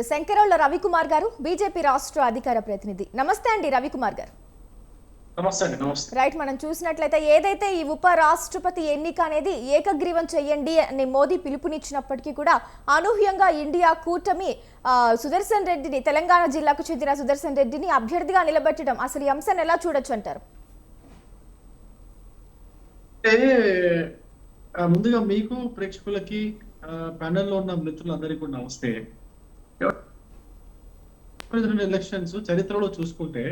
శంకరౌళ్ళ రవికుమార్ గారు బీజేపీ రాష్ట్ర అధికార ప్రతినిధి. నమస్తే అండి రవికుమార్ గారు. నమస్తే. రైట్, మనం చూసినట్లయితే ఏదైతే ఈ ఉప రాష్ట్రపతి ఎన్నిక అనేది ఏకగ్రీవం చేయండి అని మోదీ పిలుపునిచ్చినప్పటికీ కూడా అనూహ్యంగా ఇండియా కూటమి సుదర్శన్ రెడ్డిని, తెలంగాణ జిల్లాకు చెందిన సుదర్శన్ రెడ్డిని అభ్యర్థిగా నిలబెట్టడం, అసలు ఈ అంశాన్ని ఎలా చూడొచ్చు అంటారు? ముందుగా మీకు ప్రేక్షకులకి ప్యానెల్లో ఉన్న మిత్రులందరికీ కూడా నమస్తే. ప్రెసిడెంట్ ఎలక్షన్స్ చరిత్రలో చూసుకుంటే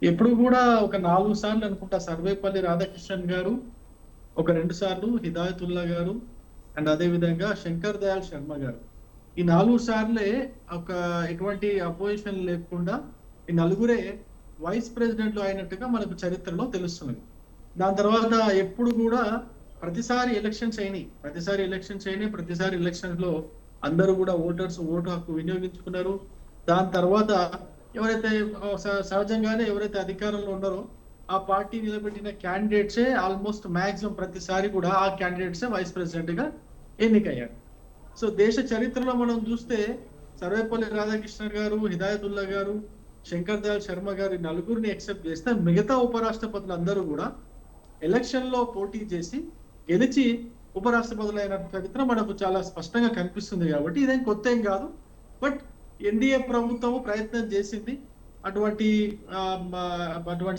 ఎప్పుడు కూడా ఒక 4 సార్లు అనుకుంటా సర్వేపల్లి రాధాకృష్ణన్ గారు, ఒక 2 సార్లు హిదాయతుల్లా గారు, అండ్ అదే విధంగా శంకర్ దయాళ్ శర్మ గారు, ఈ 4 సార్లే ఒక ఎటువంటి అపోజిషన్ లేకుండా ఈ నలుగురే వైస్ ప్రెసిడెంట్లు అయినట్టుగా మనకు చరిత్రలో తెలుస్తుంది. దాని తర్వాత ఎప్పుడు కూడా ప్రతిసారి ఎలక్షన్స్ అయినాయి, ప్రతిసారి ఎలక్షన్స్ లో అందరూ కూడా ఓటర్స్ ఓటు హక్కు వినియోగించుకున్నారు. దాని తర్వాత ఎవరైతే సహజంగానే ఎవరైతే అధికారంలో ఉన్నారో ఆ పార్టీ నిలబెట్టిన క్యాండిడేట్సే ఆల్మోస్ట్ మాక్సిమం ప్రతిసారి కూడా ఆ క్యాండిడేట్సే వైస్ ప్రెసిడెంట్ గా ఎన్నికయ్యారు. సో దేశ చరిత్రలో మనం చూస్తే సర్వేపల్లి రాధాకృష్ణన్ గారు, హిదాయతుల్లా గారు, శంకర్ దయాళ్ శర్మ గారు నలుగురిని ఎక్సెప్ట్ చేస్తే మిగతా ఉపరాష్ట్రపతులు అందరూ కూడా ఎలక్షన్ లో పోటీ చేసి గెలిచి ఉపరాష్ట్రపతులైన చరిత్ర మనకు చాలా స్పష్టంగా కనిపిస్తుంది. కాబట్టి ఇదేం కొత్త ఏం కాదు. బట్ ఎన్డీఏ ప్రభుత్వం ప్రయత్నం చేసింది, అటువంటి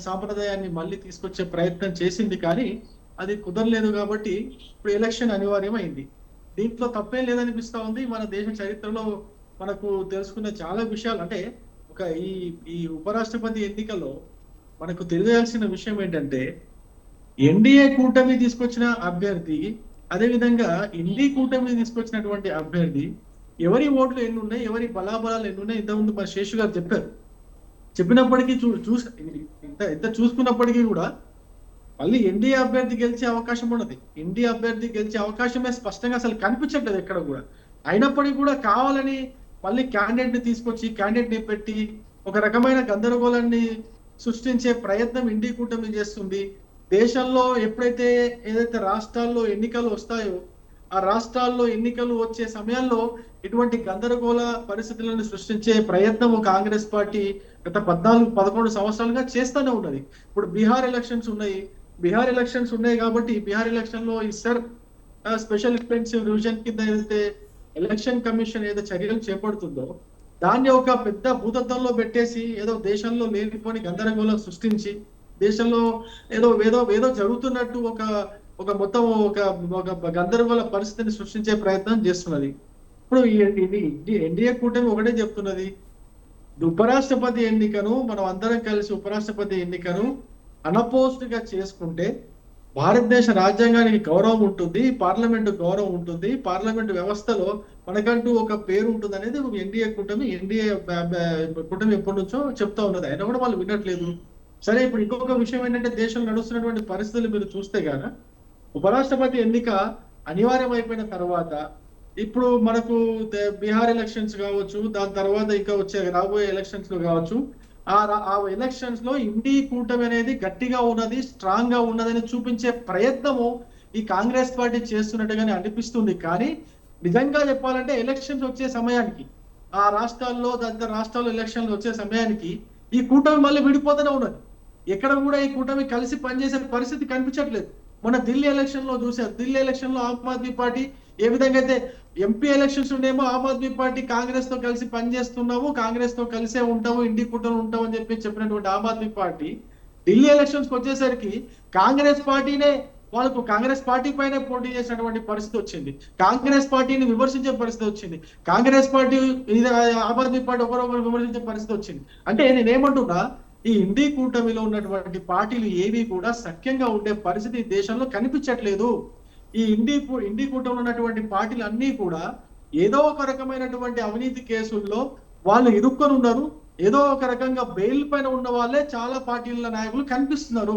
సాంప్రదాయాన్ని మళ్ళీ తీసుకొచ్చే ప్రయత్నం చేసింది, కానీ అది కుదరలేదు. కాబట్టి ఇప్పుడు ఎలక్షన్ అనివార్యమైంది. దీంట్లో తప్పేం లేదనిపిస్తా ఉంది. మన దేశ చరిత్రలో మనకు తెలుసుకున్న చాలా విషయాలు, అంటే ఒక ఈ ఉపరాష్ట్రపతి ఎన్నికలో మనకు తెలియాల్సిన విషయం ఏంటంటే ఎన్డీఏ కూటమి తీసుకొచ్చిన అభ్యర్థి, అదేవిధంగా ఎన్డీ కూటమి తీసుకొచ్చినటువంటి అభ్యర్థి ఎవరి ఓట్లు ఎన్ని ఉన్నాయి, ఎవరి బలాబలాలు ఎన్ని ఉన్నాయి ఇంతకుముందు మన శేషు గారు చెప్పారు. చెప్పినప్పటికీ ఎంత చూసుకున్నప్పటికీ కూడా మళ్ళీ ఎన్డీఏ అభ్యర్థి గెలిచే అవకాశం ఉన్నది. ఎన్డీఏ అభ్యర్థి గెలిచే అవకాశమే స్పష్టంగా అసలు కనిపించట్లేదు ఎక్కడ కూడా. అయినప్పటికీ కూడా కావాలని మళ్ళీ క్యాండిడేట్ ని తీసుకొచ్చి క్యాండిడేట్ ని పెట్టి ఒక రకమైన గందరగోళాన్ని సృష్టించే ప్రయత్నం ఎన్డీ కూటమి చేస్తుంది. దేశంలో ఎప్పుడైతే ఏదైతే రాష్ట్రాల్లో ఎన్నికలు వస్తాయో ఆ రాష్ట్రాల్లో ఎన్నికలు వచ్చే సమయంలో ఇటువంటి గందరగోళ పరిస్థితులను సృష్టించే ప్రయత్నం కాంగ్రెస్ పార్టీ గత 14-11 సంవత్సరాలుగా చేస్తూనే ఉన్నది. ఇప్పుడు బీహార్ ఎలక్షన్స్ ఉన్నాయి కాబట్టి బీహార్ ఎలక్షన్ లో ఈ స్పెషల్ ఇంటెన్సివ్ రివిజన్ కింద ఏదైతే ఎలక్షన్ కమిషన్ ఏదో చర్యలు చేపడుతుందో దాన్ని ఒక పెద్ద భూతత్వంలో పెట్టేసి ఏదో దేశంలో లేనిపోని గందరగోళం సృష్టించి దేశంలో ఏదో జరుగుతున్నట్టు ఒక మొత్తం ఒక గందరగోళ పరిస్థితిని సృష్టించే ప్రయత్నం చేస్తున్నది. ఇప్పుడు ఎన్డీఏ కూటమి ఒకటే చెప్తున్నది, ఉపరాష్ట్రపతి ఎన్నికను మనం అందరం కలిసి ఉపరాష్ట్రపతి ఎన్నికను అనపోజ్డ్ గా చేసుకుంటే భారతదేశ రాజ్యాంగానికి గౌరవం ఉంటుంది, పార్లమెంటు గౌరవం ఉంటుంది, పార్లమెంటు వ్యవస్థలో మనకంటూ ఒక పేరు ఉంటుంది అనేది ఎన్డీఏ కూటమి ఎప్పటి నుంచో చెప్తా ఉన్నది. అయినా కూడా వాళ్ళు వినట్లేదు. సరే, ఇప్పుడు ఇంకొక విషయం ఏంటంటే దేశంలో నడుస్తున్నటువంటి పరిస్థితులు మీరు చూస్తే గాన ఉపరాష్ట్రపతి ఎన్నిక అనివార్యం అయిపోయిన తర్వాత ఇప్పుడు మనకు బీహార్ ఎలక్షన్స్ కావచ్చు, దాని తర్వాత ఇంకా వచ్చే రాబోయే ఎలక్షన్స్ లో కావచ్చు, ఆ ఎలక్షన్స్ లో ఇండీ కూటమి అనేది గట్టిగా ఉన్నది, స్ట్రాంగ్ గా ఉన్నదని చూపించే ప్రయత్నము ఈ కాంగ్రెస్ పార్టీ చేస్తున్నట్టుగానే అనిపిస్తుంది. కానీ నిజంగా చెప్పాలంటే ఎలక్షన్స్ వచ్చే సమయానికి ఆ రాష్ట్రాల్లో ఎలక్షన్లు వచ్చే సమయానికి ఈ కూటమి మళ్ళీ విడిపోతూనే ఉన్నది. ఎక్కడ కూడా ఈ కూటమి కలిసి పనిచేసే పరిస్థితి కనిపించట్లేదు. మన ఢిల్లీ ఎలక్షన్ లో చూసారు. ఢిల్లీ ఎలక్షన్ లో ఆమ్ ఆద్మీ పార్టీ ఏ విధంగా అయితే MP elections ఉండేమో Aam Aadmi party Congress తో కలిసి పనిచేస్తున్నాము, కాంగ్రెస్ తో కలిసే ఉంటాము, ఇండి కూటమి ఉంటాము అని చెప్పినటువంటి ఆమ్ ఆద్మీ పార్టీ ఢిల్లీ ఎలక్షన్స్ కి వచ్చేసరికి కాంగ్రెస్ పార్టీ పైనే పోటీ చేసినటువంటి పరిస్థితి వచ్చింది. కాంగ్రెస్ పార్టీని విమర్శించే పరిస్థితి వచ్చింది. కాంగ్రెస్ పార్టీ ఆమ్ ఆద్మీ పార్టీ ఒకరొకరు విమర్శించే పరిస్థితి వచ్చింది. అంటే నేనేమంటున్నా, ఈ ఇండీ కూటమిలో ఉన్నటువంటి పార్టీలు ఏవి కూడా సఖ్యంగా ఉండే పరిస్థితి దేశంలో కనిపించట్లేదు. ఈ ఇండీ కూటమిలో ఉన్నటువంటి పార్టీలు అన్ని కూడా ఏదో ఒక రకమైనటువంటి అవినీతి కేసుల్లో వాళ్ళు ఇరుక్కొని ఉన్నారు. ఏదో ఒక రకంగా బెయిల్ పైన ఉన్న వాళ్ళే చాలా పార్టీల నాయకులు కనిపిస్తున్నారు.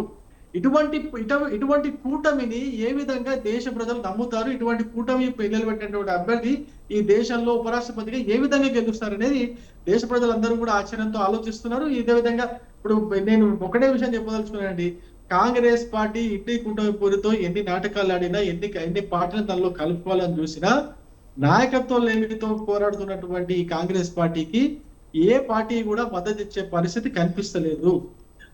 ఇటువంటి కూటమిని ఏ విధంగా దేశ ప్రజలు నమ్ముతారు? ఇటువంటి కూటమి నిలబెట్టినటువంటి అభ్యర్థి ఈ దేశంలో ఉపరాష్ట్రపతిగా ఏ విధంగా గెలుస్తారు అనేది దేశ ప్రజలందరూ కూడా ఆశ్చర్యంతో ఆలోచిస్తున్నారు. ఇదే విధంగా ఇప్పుడు నేను ఒకటే విషయం చెప్పదలుచుకున్నానండి, కాంగ్రెస్ పార్టీ ఇంటి కూటమి పేరుతో ఎన్ని నాటకాలు ఆడినా, ఎన్ని పార్టీలను దానిలో కలుపుకోవాలని చూసినా నాయకత్వం లేమితో పోరాడుతున్నటువంటి ఈ కాంగ్రెస్ పార్టీకి ఏ పార్టీ కూడా మద్దతు ఇచ్చే పరిస్థితి కనిపిస్తలేదు.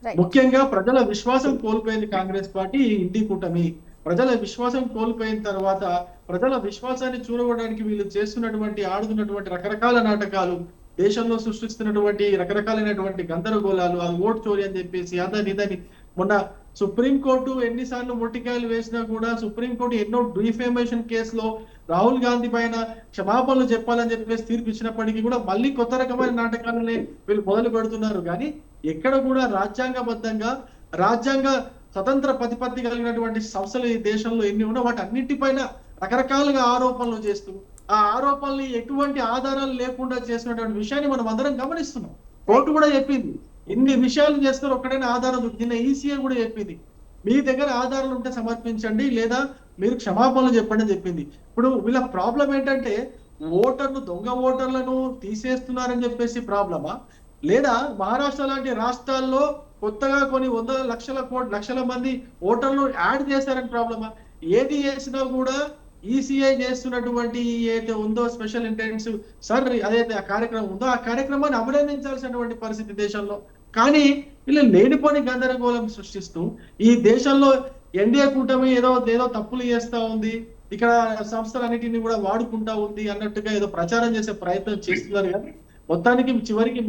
రైట్. ముఖ్యంగా ప్రజల విశ్వాసం కోల్పోయింది కాంగ్రెస్ పార్టీ ఈ ఇండి కూటమి. ప్రజల విశ్వాసం కోల్పోయిన తర్వాత ప్రజల విశ్వాసాన్ని చూరగొనడానికి వీళ్ళు చేస్తున్నటువంటి ఆడుతున్నటువంటి రకరకాల నాటకాలు, దేశంలో సృష్టిస్తున్నటువంటి రకరకాలైనటువంటి గందరగోళాలు, అది ఓటు చోరీ అని చెప్పేసి అదని ఇదని. మొన్న సుప్రీంకోర్టు ఎన్నిసార్లు మొట్టికాయలు వేసినా కూడా సుప్రీంకోర్టు ఎన్నో డిఫేమేషన్ కేసులో రాహుల్ గాంధీ పైన క్షమాపణలు చెప్పాలని చెప్పేసి తీర్పు ఇచ్చినప్పటికీ కూడా మళ్ళీ కొత్త రకమైన నాటకాలనే వీళ్ళు మొదలు పెడుతున్నారు. కానీ ఎక్కడ కూడా రాజ్యాంగబద్ధంగా రాజ్యాంగ స్వతంత్ర ప్రతిపత్తి కలిగినటువంటి సంస్థలు ఈ దేశంలో ఎన్ని ఉన్నా వాటి అన్నింటిపైన రకరకాలుగా ఆరోపణలు చేస్తూ ఆ ఆరోపణలు ఎటువంటి ఆధారాలు లేకుండా చేసినటువంటి విషయాన్ని మనం అందరం గమనిస్తున్నాం. కోర్టు కూడా చెప్పింది ఇన్ని విషయాలు చేస్తారు ఒక్కడైనా ఆధారం నిన్న ఈసీఐ కూడా చెప్పింది మీ దగ్గర ఆధారాలు ఉంటే సమర్పించండి లేదా మీరు క్షమాపణలు చెప్పండి అని చెప్పింది. ఇప్పుడు వీళ్ళ ప్రాబ్లం ఏంటంటే దొంగ ఓటర్లను తీసేస్తున్నారని చెప్పేసి ప్రాబ్లమా, లేదా మహారాష్ట్ర లాంటి రాష్ట్రాల్లో కొత్తగా కొన్ని లక్షల మంది ఓటర్లు యాడ్ చేశారని ప్రాబ్లమా? ఏది చేసినా కూడా ఈసీఐ చేస్తున్నటువంటి ఏదైతే ఉందో స్పెషల్ ఇంటెన్సివ్ సార్ అదైతే ఆ కార్యక్రమం ఉందో ఆ కార్యక్రమాన్ని అభినందించాల్సినటువంటి పరిస్థితి దేశంలో. కానీ వీళ్ళు లేనిపోని గందరగోళం సృష్టిస్తూ ఈ దేశంలో ఎన్డీఏ కూటమి ఏదో తప్పులు చేస్తా ఉంది, ఇక్కడ సంస్థలన్నిటిని కూడా వాడుకుంటా ఉంది అన్నట్టుగా ఏదో ప్రచారం చేసే ప్రయత్నం చేస్తున్నారు. కానీ మొత్తానికి చివరికి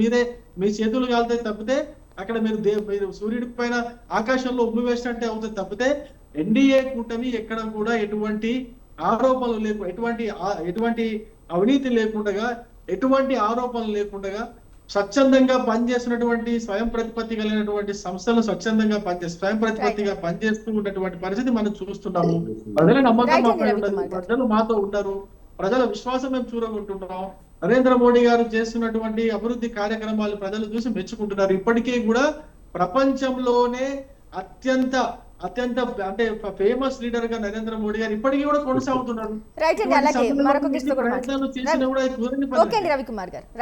మీ చేతులు కాలితే తప్పితే అక్కడ మీరు సూర్యుడి పైన ఆకాశంలో ఉమ్మి వేసినట్టే అవుతుంది తప్పితే ఎన్డీఏ కూటమి ఎక్కడ కూడా ఎటువంటి ఆరోపణలు ఎటువంటి అవినీతి లేకుండా ఎటువంటి ఆరోపణలు లేకుండా స్వచ్ఛందంగా పనిచేస్తున్నటువంటి స్వయం ప్రతిపత్తి కలిగినటువంటి సంస్థలు స్వచ్ఛందంగా స్వయం ప్రతిపత్తిగా పనిచేస్తూ ఉన్నటువంటి పరిస్థితి మనం చూస్తున్నాము. ప్రజల నమ్మకం మాపై ఉన్నది, ప్రజలు మాతో ఉన్నారు, ప్రజల విశ్వాసం మేము చూరగొంటున్నాం. నరేంద్ర మోడీ గారు చేస్తున్నటువంటి అభివృద్ధి కార్యక్రమాలు ప్రజలు చూసి మెచ్చుకుంటున్నారు. ఇప్పటికీ కూడా ప్రపంచంలోనే అత్యంత అంటే ఫేమస్ లీడర్ గా నరేంద్ర మోడీ గారు ఇప్పటికీ కూడా కొనసాగుతున్నారు. రైట్ అండి, అలాగే మరొక ప్రయత్నాలు చేసినా కూడా కుదరని పని. ఓకే అండి రవికుమార్ గారు.